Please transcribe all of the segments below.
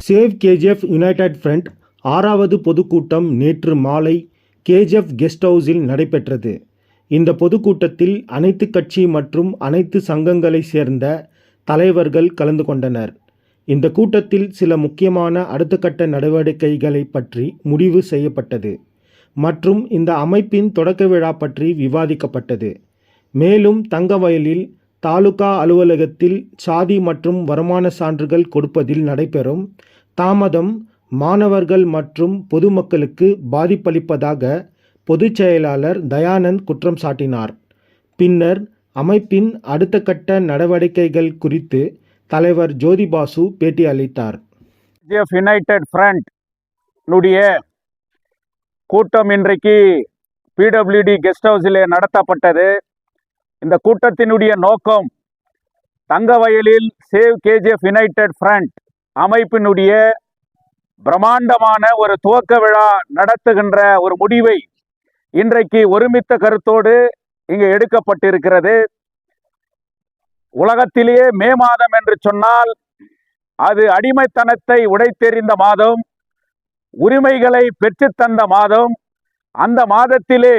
Save KGF United front 6வது பொதுக்கூட்டம் நேற்று மாலை கேஜிஎஃப் கெஸ்ட் ஹவுஸில் நடைபெற்றது. இந்த பொதுக்கூட்டத்தில் அனைத்து கட்சி மற்றும் அனைத்து சங்கங்களை சேர்ந்த தலைவர்கள் கலந்து கொண்டனர். இந்த கூட்டத்தில் சில முக்கியமான அடுத்த கட்ட நடவடிக்கைகளை பற்றி முடிவு செய்யப்பட்டது மற்றும் இந்த அமைப்பின் தொடக்க விழா பற்றி விவாதிக்கப்பட்டது. மேலும் தங்கவயலில் தாலுகா அலுவலகத்தில் சாதி மற்றும் வருமான சான்றுகள் கொடுப்பதில் நடைபெறும் தாமதம் மாணவர்கள் மற்றும் பொதுமக்களுக்கு பாதிப்பளிப்பதாக பொதுச் செயலாளர் தயானந்த் குற்றம் சாட்டினார். பின்னர் அமைப்பின் அடுத்த கட்ட நடவடிக்கைகள் குறித்து தலைவர் ஜோதிபாசு பேட்டி அளித்தார். யுனைடெட் ஃப்ரண்ட் கூட்டம் இன்றைக்கு பிடபிள்யூடி கெஸ்ட் ஹவுஸிலே நடத்தப்பட்டது. இந்த கூட்டத்தினுடைய நோக்கம் தங்கவயலில் சேவ் கேஜிஎஃப் யுனைடெட் ஃப்ரண்ட் அமைப்பினுடைய பிரம்மாண்டமான ஒரு துவக்க விழா நடத்துகின்ற ஒரு முடிவை இன்றைக்கு ஒருமித்த கருத்தோடு இங்கே எடுக்கப்பட்டிருக்கிறது. உலகத்திலேயே மே மாதம் என்று சொன்னால் அது அடிமைத்தனத்தை உடைத்தெறிந்த மாதம், உரிமைகளை பெற்றுத்தந்த மாதம். அந்த மாதத்திலே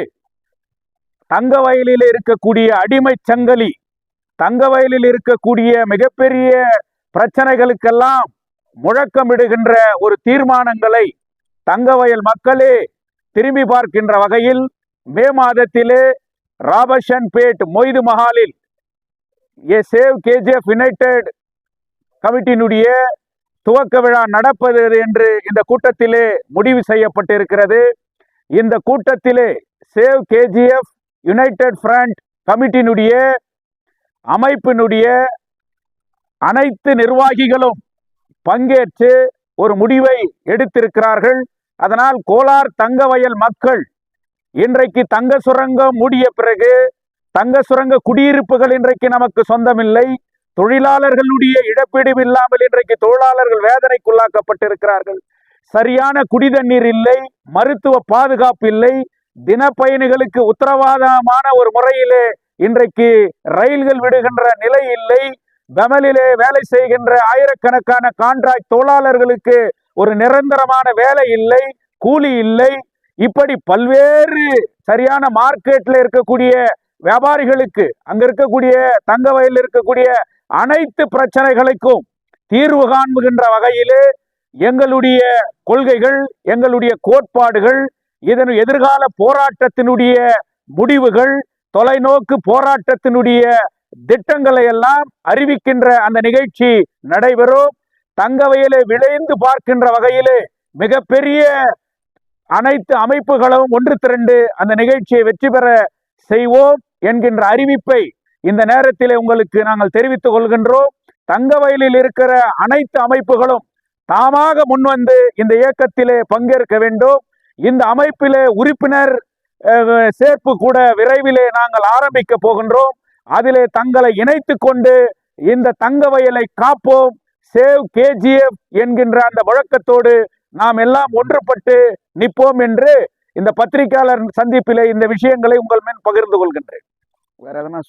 தங்கவயலில் இருக்கக்கூடிய அடிமை சங்கலி, தங்கவயலில் இருக்கக்கூடிய மிகப்பெரிய பிரச்சனைகளுக்கெல்லாம் முழக்கமிடுகின்ற ஒரு தீர்மானங்களை தங்கவயல் மக்களே திரும்பி பார்க்கின்ற வகையில் மே மாதத்திலே ராபர்ட்சன்பேட் மொய்து மஹாலில் சேவ் கேஜிஎஃப் யுனைடெட் கமிட்டியினுடைய துவக்க விழா நடப்பது என்று இந்த கூட்டத்திலே முடிவு செய்யப்பட்டிருக்கிறது. இந்த கூட்டத்திலே சேவ் கேஜிஎஃப் யுனைடெட் ஃப்ரண்ட் கமிட்டியினுடைய அமைப்பினுடைய அனைத்து நிர்வாகிகளும் பங்கேற்று ஒரு முடிவை எடுத்திருக்கிறார்கள். அதனால் கோலார் தங்கவயல் மக்கள் இன்றைக்கு தங்க சுரங்கம் மூடிய பிறகு தங்க சுரங்க குடியிருப்புகள் இன்றைக்கு நமக்கு சொந்தமில்லை. தொழிலாளர்களுடைய இழப்பீடு இல்லாமல் இன்றைக்கு தொழிலாளர்கள் வேதனைக்குள்ளாக்கப்பட்டிருக்கிறார்கள். சரியான குடிதண்ணீர் இல்லை, மருத்துவ பாதுகாப்பு இல்லை, தினப்பயணிகளுக்கு உத்தரவாதமான ஒரு முறையிலே இன்றைக்கு ரயில்கள் விடுகின்ற நிலை இல்லை. பெமலிலே வேலை செய்கின்ற ஆயிரக்கணக்கான கான்ட்ராக்ட் தொழிலாளர்களுக்கு ஒரு நிரந்தரமான வேலை இல்லை, கூலி இல்லை. இப்படி பல்வேறு சரியான மார்க்கெட்ல இருக்கக்கூடிய வியாபாரிகளுக்கு, அங்க இருக்கக்கூடிய தங்கவயலில் இருக்கக்கூடிய அனைத்து பிரச்சனைகளுக்கும் தீர்வு காண்புகின்ற வகையிலே எங்களுடைய கொள்கைகள், எங்களுடைய கோட்பாடுகள், இதன் எதிர்கால போராட்டத்தினுடைய முடிவுகள், தொலைநோக்கு போராட்டத்தினுடைய திட்டங்களை எல்லாம் அறிவிக்கின்ற அந்த நிகழ்ச்சி நடைபெறும். தங்கவயலை விளைந்து பார்க்கின்ற வகையிலே மிகப்பெரிய அனைத்து அமைப்புகளும் ஒன்று திரண்டு அந்த நிகழ்ச்சியை வெற்றி பெற செய்வோம் என்கின்ற அறிவிப்பை இந்த நேரத்தில் உங்களுக்கு நாங்கள் தெரிவித்துக் கொள்கின்றோம். தங்கவயலில் இருக்கிற அனைத்து அமைப்புகளும் தாமாக முன்வந்து இந்த இயக்கத்திலே பங்கேற்க வேண்டும். இந்த அமைப்பிலே உறுப்பினர் சேர்ப்பு கூட விரைவிலே நாங்கள் ஆரம்பிக்க போகின்றோம். அதிலே தங்களை இணைத்து கொண்டு இந்த தங்கவயலை காப்போம், சேவ் கேஜிஎஃப் என்கின்ற அந்த முழக்கத்தோடு நாம் எல்லாம் ஒன்றுபட்டு நிற்போம் என்று இந்த பத்திரிகையாளர் சந்திப்பிலே இந்த விஷயங்களை உங்கள் மேல் பகிர்ந்து கொள்கின்றேன். வேற எதனா